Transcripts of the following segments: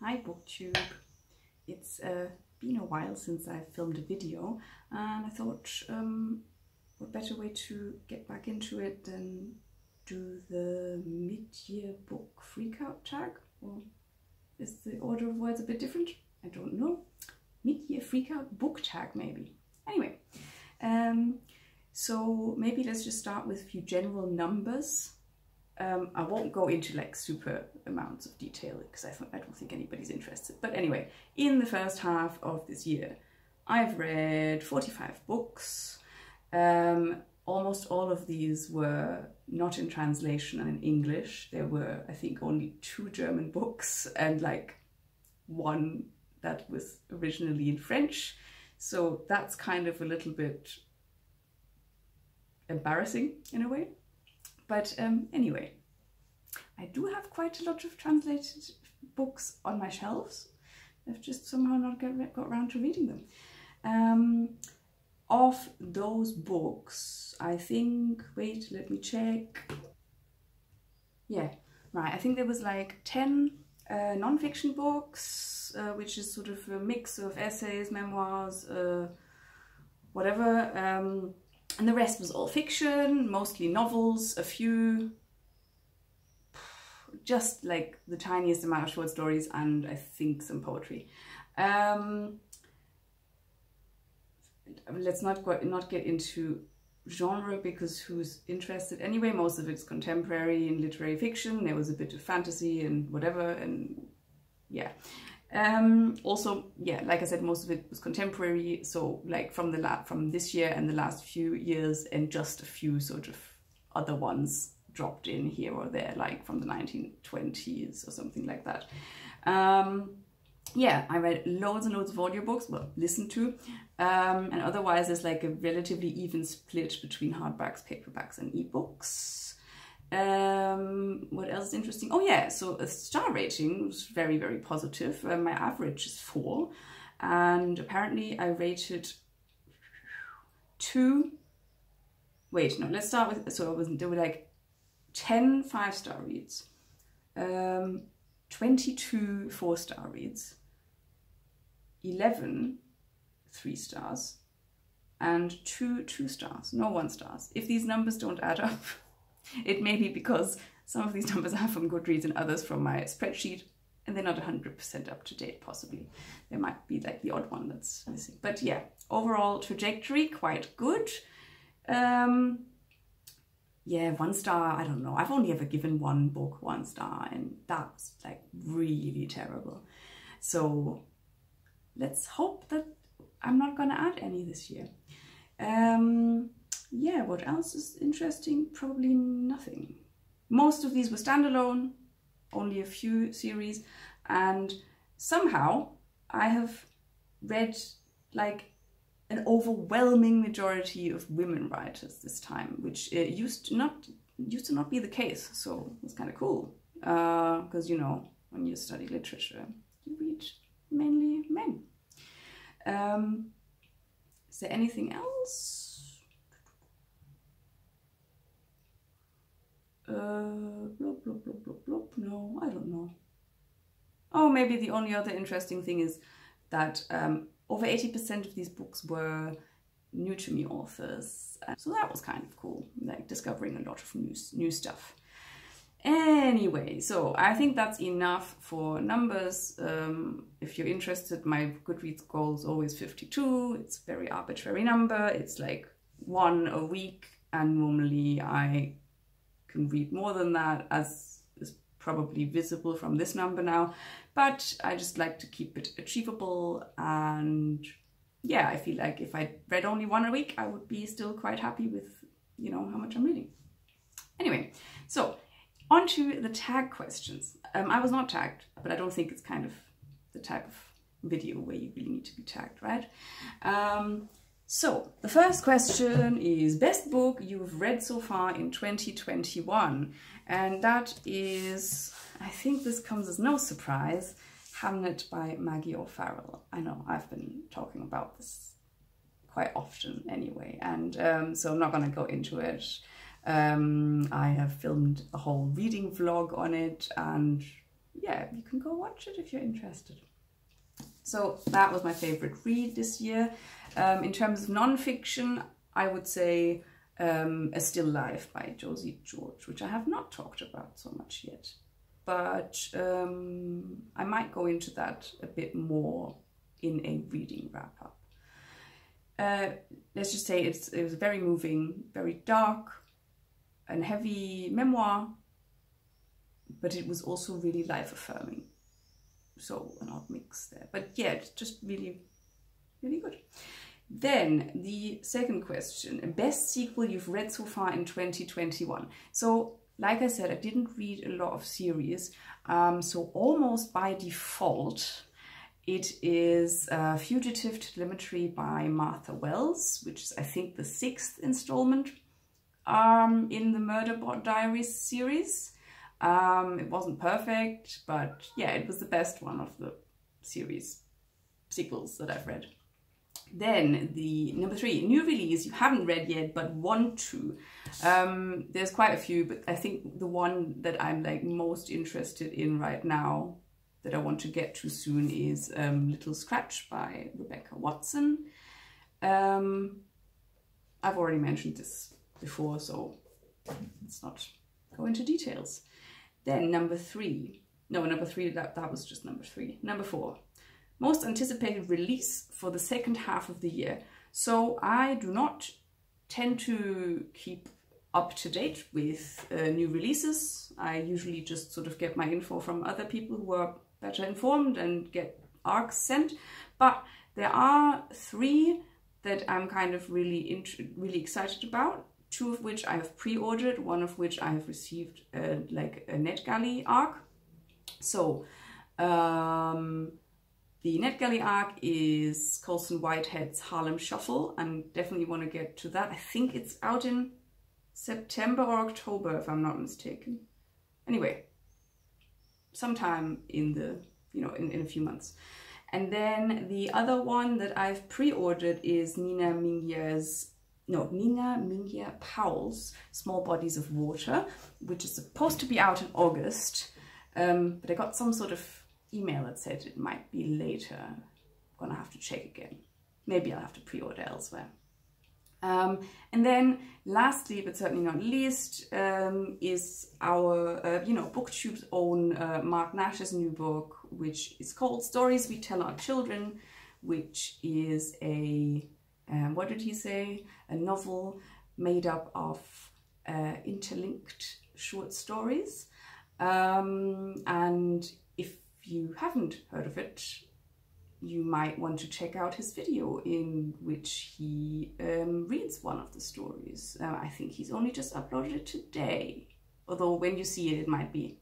Hi BookTube. It's been a while since I filmed a video, and I thought what better way to get back into it than do the mid-year book freakout tag? Or is the order of words a bit different? I don't know. Mid-year freakout book tag maybe. Anyway, so maybe let's just start with a few general numbers. I won't go into like super amounts of detail because I don't think anybody's interested. But anyway, in the first half of this year, I've read 45 books. Almost all of these were not in translation and in English. There were, I think, only 2 German books and like 1 that was originally in French. So that's kind of a little bit embarrassing in a way. But anyway, I do have quite a lot of translated books on my shelves. I've just somehow not got around to reading them. Of those books, I think, wait, let me check. Yeah, right, I think there was like 10 non-fiction books, which is sort of a mix of essays, memoirs, whatever. And the rest was all fiction, mostly novels, a few, just like the tiniest amount of short stories, and I think some poetry. Let's not get into genre because who's interested anyway? Most of it's contemporary and literary fiction. There was a bit of fantasy and whatever, and yeah. Also, yeah, like I said, most of it was contemporary, so like from this year and the last few years, and just a few sort of other ones dropped in here or there, like from the 1920s or something like that. Yeah, I read loads and loads of audiobooks, well, listened to, and otherwise there's like a relatively even split between hardbacks, paperbacks and ebooks. What else is interesting? Oh yeah, so a star rating was very, very positive. My average is 4, and apparently I rated 2. Wait, no, let's start with, so there were like 10 5-star reads, 22 4-star reads, 11 3 stars, and 2 2 stars, no 1 stars. If these numbers don't add up, it may be because some of these numbers are from Goodreads and others from my spreadsheet, and they're not 100% up to date, possibly. There might be like the odd one that's missing. But yeah, overall trajectory, quite good. Yeah, 1 star, I don't know. I've only ever given one book 1 star, and that was like really terrible. So let's hope that I'm not gonna add any this year. Yeah, what else is interesting? Probably nothing. Most of these were standalone, only a few series, and somehow I have read like an overwhelming majority of women writers this time, which used to not be the case. So it's kind of cool, because you know, when you study literature, you read mainly men. Is there anything else? Blop, blop, blop, blop, blop. No, I don't know. Oh, maybe the only other interesting thing is that over 80% of these books were new to me authors. So that was kind of cool, like discovering a lot of new stuff. Anyway, so I think that's enough for numbers. If you're interested, my Goodreads goal is always 52. It's a very arbitrary number. It's like 1 a week, and normally I can read more than that, as is probably visible from this number now, but I just like to keep it achievable. And yeah, I feel like if I read only 1 a week, I would be still quite happy with, you know, how much I'm reading. Anyway, so on to the tag questions. I was not tagged, but I don't think it's kind of the type of video where you really need to be tagged, right? So the first question is best book you've read so far in 2021, and that is, I think this comes as no surprise, Hamnet by Maggie or Farrell. I know I've been talking about this quite often anyway, and so I'm not going to go into it. I have filmed a whole reading vlog on it, and yeah, you can go watch it if you're interested. So that was my favorite read this year. In terms of non-fiction, I would say A Still Life by Josie George, which I have not talked about so much yet. But I might go into that a bit more in a reading wrap-up. Let's just say it was very moving, very dark and heavy memoir, but it was also really life-affirming. So an odd mix there. But yeah, it's just really, really good. Then the second question, best sequel you've read so far in 2021. So like I said, I didn't read a lot of series, so almost by default, it is Fugitive Telemetry by Martha Wells, which is I think the 6th installment in the Murder Diaries series. It wasn't perfect, but yeah, it was the best one of the series sequels that I've read. Then the number 3, new release you haven't read yet but want to. There's quite a few, but I think the one that I'm like most interested in right now that I want to get to soon is Little Scratch by Rebecca Watson. I've already mentioned this before, so let's not go into details. Then number 3, that was just number 3. Number 4, most anticipated release for the second half of the year. So I do not tend to keep up to date with new releases. I usually just sort of get my info from other people who are better informed and get arcs sent. But there are 3 that I'm kind of really excited about. 2 of which I have pre-ordered, 1 of which I have received like a NetGalley arc. So the NetGalley arc is Colson Whitehead's Harlem Shuffle, and definitely want to get to that. I think it's out in September or October, if I'm not mistaken. Anyway, sometime in the, in a few months. And then the other one that I've pre-ordered is Nina Mingya Powles, Small Bodies of Water, which is supposed to be out in August. But I got some sort of email that said it might be later. I'm gonna have to check again. Maybe I'll have to pre-order elsewhere. And then lastly, but certainly not least, is our, BookTube's own Mark Nash's new book, which is called Stories We Tell Our Children, which is a, what did he say? A novel made up of interlinked short stories. And if you haven't heard of it, you might want to check out his video in which he reads one of the stories. I think he's only just uploaded it today, although when you see it, it might be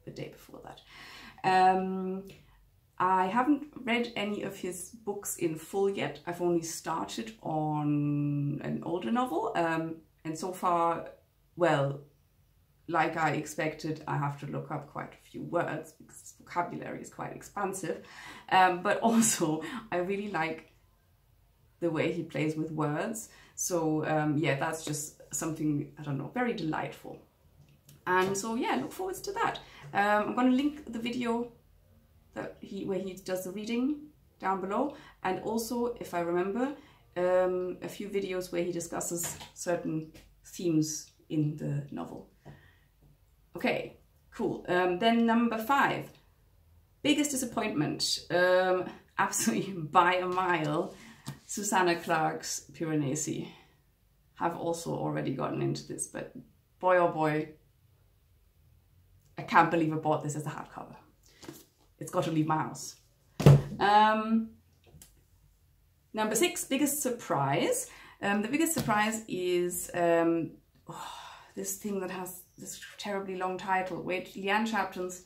the day before that. I haven't read any of his books in full yet. I've only started on an older novel, and so far, well, like I expected, I have to look up quite a few words because his vocabulary is quite expansive. But also, I really like the way he plays with words. So yeah, that's just something, I don't know, very delightful. And so yeah, look forward to that. I'm going to link the video that where he does the reading down below. And also, if I remember, a few videos where he discusses certain themes in the novel. Okay, cool. Then number 5, biggest disappointment, absolutely by a mile, Susanna Clarke's Piranesi. Have also already gotten into this, but boy oh boy, I can't believe I bought this as a hardcover. It's got to leave my house. Number 6, biggest surprise. The biggest surprise is this thing that has this terribly long title. Wait, Leanne Shapton's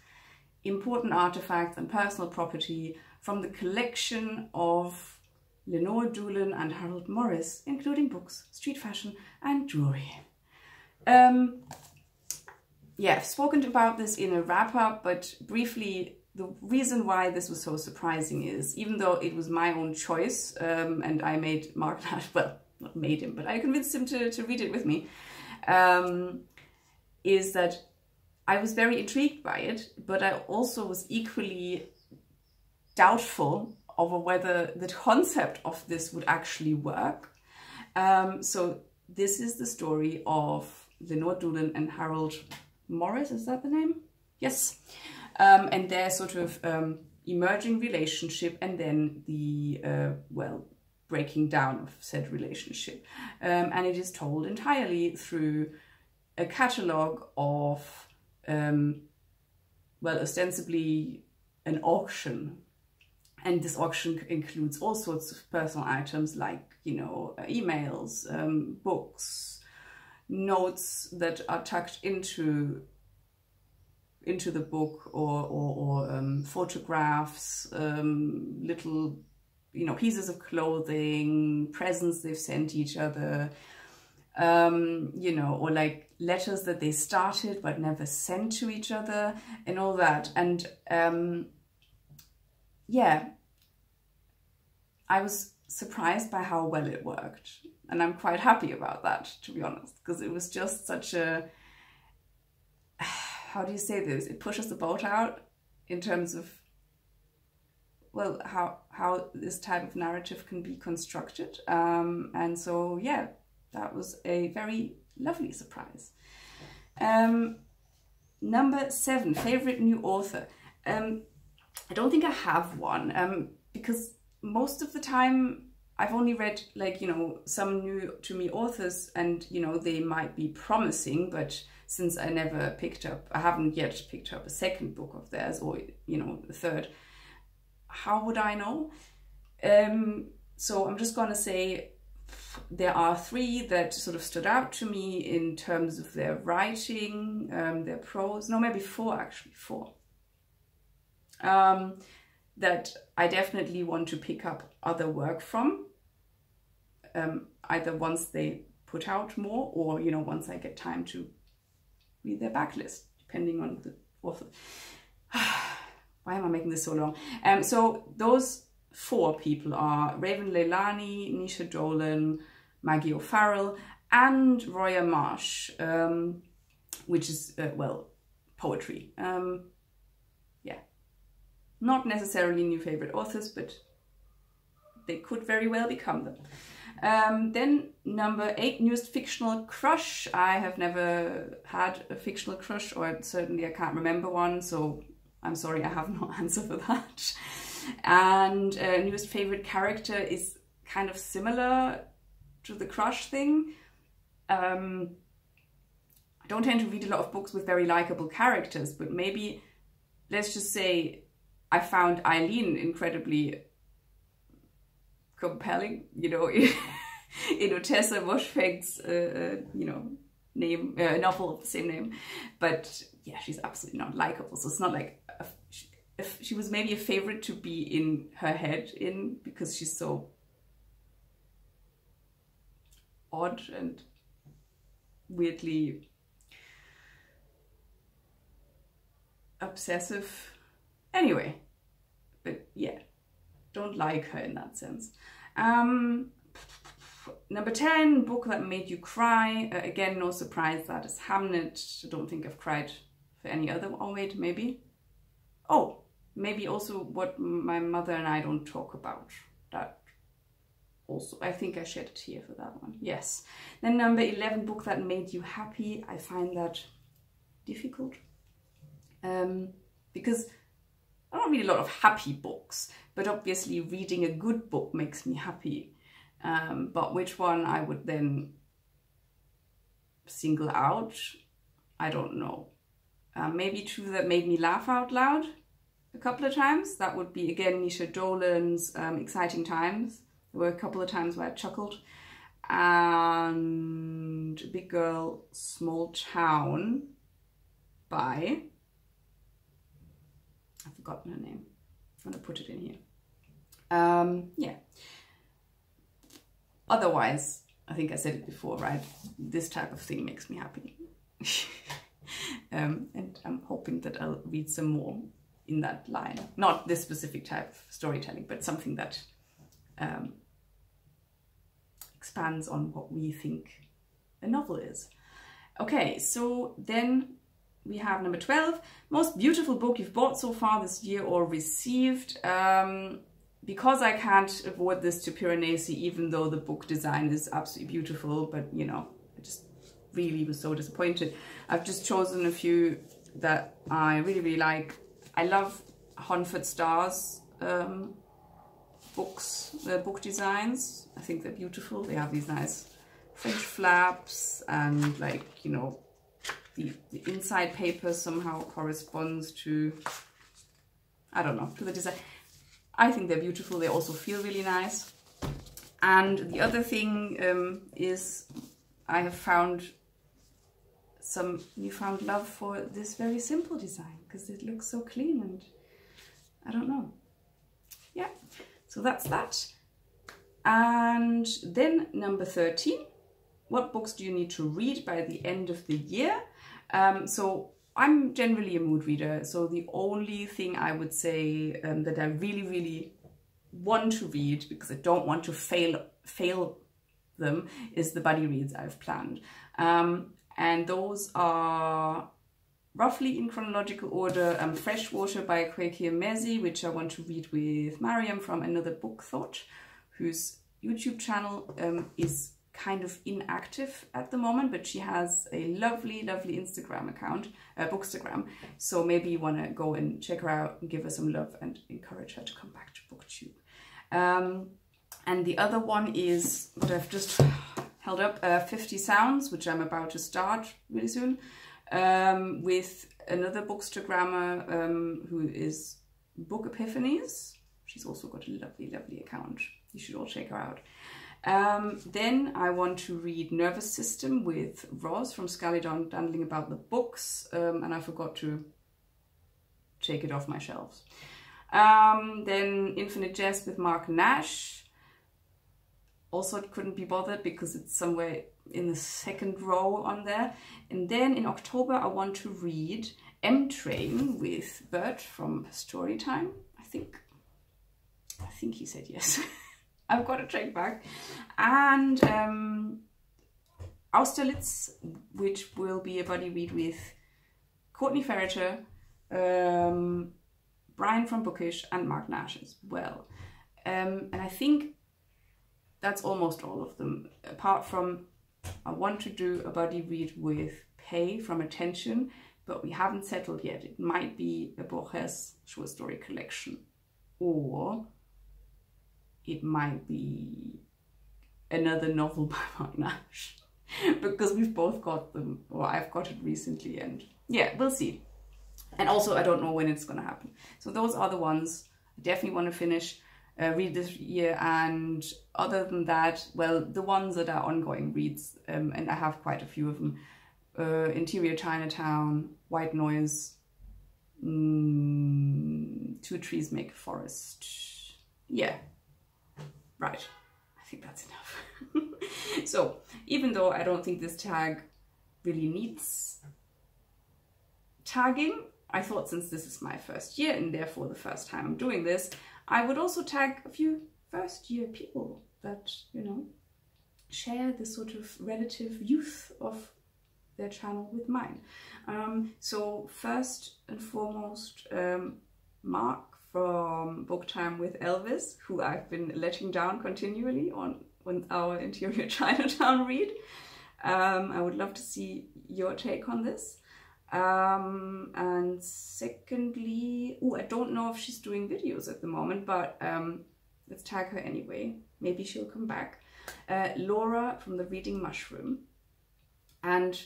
Important Artifacts and Personal Property from the collection of Lenore Doolan and Harold Morris, including books, street fashion and jewelry. Yeah, I've spoken about this in a wrap-up, but briefly, the reason why this was so surprising is, even though it was my own choice, and I made Mark Nash, well, not made him, but I convinced him to read it with me, is that I was very intrigued by it, but I also was equally doubtful over whether the concept of this would actually work. So this is the story of Lenore Doolan and Harold Morris, is that the name? Yes. And their sort of emerging relationship, and then the, well, breaking down of said relationship. And it is told entirely through a catalogue of, well, ostensibly an auction. And this auction includes all sorts of personal items like, you know, emails, books, notes that are tucked into the book, or photographs, little, you know, pieces of clothing, presents they've sent each other, you know, or like letters that they started but never sent to each other, and all that. And yeah, I was surprised by how well it worked, and I'm quite happy about that, to be honest, because it was just such a, how do you say this? It pushes the boat out in terms of, well, how this type of narrative can be constructed. And so, yeah, that was a very lovely surprise. Number 7, favorite new author. I don't think I have one, because most of the time I've only read, like, you know, some new to me authors, and, you know, they might be promising, but since I haven't yet picked up a second book of theirs, or, you know, the third, how would I know? So I'm just gonna say there are 3 that sort of stood out to me in terms of their writing, their prose. No, maybe 4 actually, 4. That I definitely want to pick up other work from, either once they put out more, or, you know, once I get time to read their backlist, depending on the author. Why am I making this so long? So those 4 people are Raven Leilani, Nisha Dolan, Maggie O'Farrell, and Roya Marsh, which is, well, poetry. Yeah, not necessarily new favorite authors, but they could very well become them. Then number 8, newest fictional crush. I have never had a fictional crush, or certainly I can't remember one, so I'm sorry, I have no answer for that. And newest favorite character is kind of similar to the crush thing. I don't tend to read a lot of books with very likable characters, but maybe, let's just say, I found Eileen incredibly compelling, you know, in Otessa Moshfegh's, you know, name, novel of the same name. But yeah, she's absolutely not likable. So it's not like, if she was maybe a favorite to be in her head because she's so odd and weirdly obsessive. Anyway, but yeah, don't like her in that sense. Number 10, book that made you cry. Again, no surprise, that is Hamnet. I don't think I've cried for any other. Oh wait, maybe. Oh, maybe also What My Mother and I Don't Talk About. That also, I think I shed a tear for that one. Yes. Then number 11, book that made you happy. I find that difficult. Because I don't read a lot of happy books, but obviously reading a good book makes me happy. But which one I would then single out, I don't know. Maybe 2 that made me laugh out loud a couple of times. That would be, again, Nisha Dolan's Exciting Times. There were a couple of times where I chuckled. And Big Girl, Small Town by... I've forgotten her name. I'm going to put it in here. Yeah. Otherwise, I think I said it before, right? This type of thing makes me happy. And I'm hoping that I'll read some more in that line. Not this specific type of storytelling, but something that expands on what we think a novel is. Okay, so then we have number 12, most beautiful book you've bought so far this year or received. Because I can't award this to Piranesi, even though the book design is absolutely beautiful, but you know, I just really was so disappointed. I've just chosen a few that I really, really like. I love Honford Starr's books, their book designs. I think they're beautiful. They have these nice French flaps, and like, you know, the inside paper somehow corresponds to, I don't know, to the design. I think they're beautiful. They also feel really nice. And the other thing is I have found some newfound love for this very simple design because it looks so clean, and I don't know. Yeah, so that's that. And then number 13, what books do you need to read by the end of the year? So I'm generally a mood reader, so the only thing I would say that I really, really want to read, because I don't want to fail them, is the buddy reads I've planned. And those are roughly in chronological order. Freshwater by Kweki Emezi, which I want to read with Mariam from Another Book Thought, whose YouTube channel is kind of inactive at the moment, but she has a lovely, lovely Instagram account, Bookstagram. So maybe you want to go and check her out and give her some love and encourage her to come back to BookTube. And the other one is what I've just held up, 50 Sounds, which I'm about to start really soon, with another Bookstagrammer who is Book Epiphanies. She's also got a lovely, lovely account. You should all check her out. Then I want to read Nervous System with Roz from Scully Dundling about the books, and I forgot to take it off my shelves. Then Infinite Jest with Mark Nash. Also couldn't be bothered because it's somewhere in the second row on there. And then in October I want to read M-Train with Bert from Storytime, I think he said yes. I've got to check back. And Austerlitz, which will be a buddy read with Courtney Ferreter, Brian from Bookish, and Mark Nash as well. And I think that's almost all of them, apart from I want to do a buddy read with Pei from Attention, but we haven't settled yet. It might be a Borges short story collection, or it might be another novel by Mark Nash, because we've both got them, or I've got it recently, and yeah, we'll see. And also I don't know when it's gonna happen. So those are the ones I definitely want to finish, read this year. And other than that, well, the ones that are ongoing reads, and I have quite a few of them, Interior Chinatown, White Noise, Two Trees Make a Forest. Yeah, right, I think that's enough. So even though I don't think this tag really needs tagging, I thought since this is my first year and therefore the first time I'm doing this, I would also tag a few first year people that, you know, share this sort of relative youth of their channel with mine. So first and foremost, Mark from Book Time with Elvis, who I've been letting down continually on our Interior Chinatown read. I would love to see your take on this. And secondly, I don't know if she's doing videos at the moment, but let's tag her anyway. Maybe she'll come back. Laura from The Reading Mushroom. And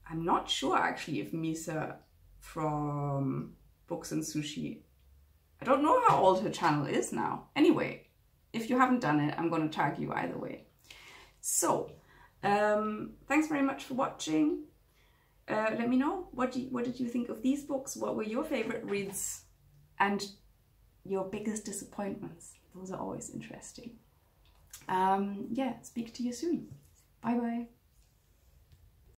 I'm not sure actually if Misa from Books and Sushi, I don't know how old her channel is now. Anyway, if you haven't done it, I'm going to tag you either way. So thanks very much for watching. Let me know, what did you think of these books? What were your favorite reads and your biggest disappointments? Those are always interesting. Yeah, speak to you soon. Bye bye.